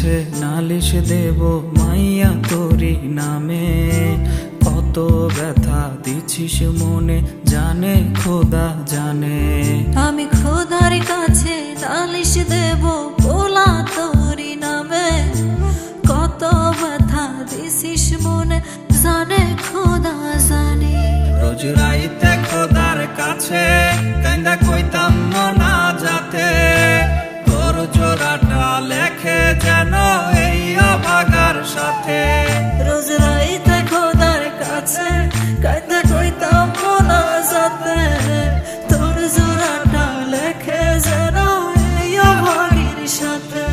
কাছে নালিশ দেব মাইয়া তোরি নামে। কত ব্যথা দিছিস মনে জানে খোদা জানে। আমি খোদার কাছে নালিশ দেব পোলা তোরি নামে। কত ব্যথা দিছিস মনে জানে খোদা জানে। রোজ রাইতে খোদার কাছে কান্দা কইতাম মনা যাতে, তোর জোড়াটা লেখে যেন এই অভাগার সাথে। রোজ রাইতে খোদার কাছে কান্দা কইতাম মনা যাতে, তোর জোড়াটা লেখে যেন এই অভাগীর সাথে।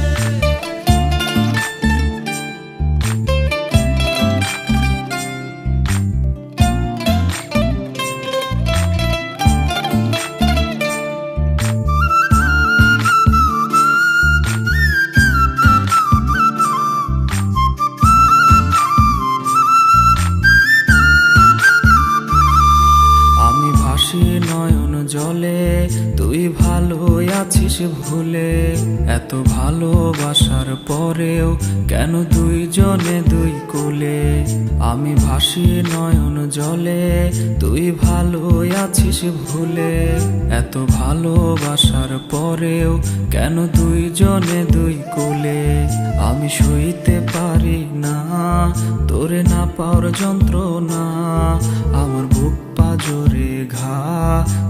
নয়ন জলে তুই ভালো আছিস ভুলে, এত ভালোবাসার পরেও কেন দুইজনে দুই কুলে। আমি ভাসি নয়ন জলে তুই ভালো আছিস ভুলে, এত ভালোবাসার পরেও কেন দুইজনে দুই কুলে। আমি সইতে পারি না তোরে না পাওয়ার যন্ত্রণা, আমার বুক পাজরে ঘা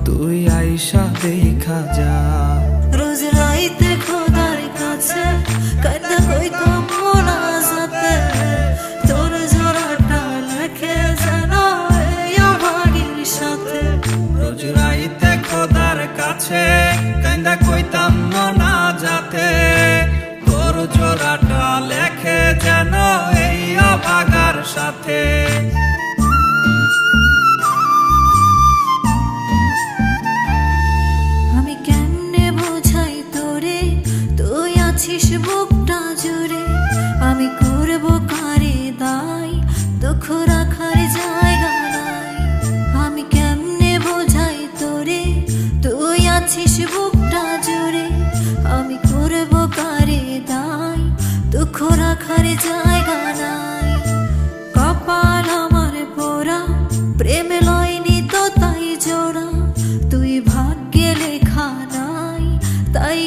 তুই আইসা দেখা যা। রোজ রাইতে খোদার কাছে কান্দা কইতাম মনা যাতে, তোর জোড়াটা লেখে যেন এই অভাগীর সাথে। রোজ রাইতে খোদার কাছে কান্দা কইতাম মনা যাতে, তোর জোড়াটা লেখে যেন এই অভাগার সাথে। বুকটা জুড়ে আমি করব কারে দায়, দুঃখ রাখার জায়গা নাই। আমি কেমনে বোঝাই তোরে তুই আছিস বুকটা জুড়ে, আমি করব কারে দায়, দুঃখ রাখার জায়গা নাই। কপাল আমার পোড়া প্রেমে লয়নি তো তাই জোড়া, তুই ভাগ্যে লেখা নাই তাই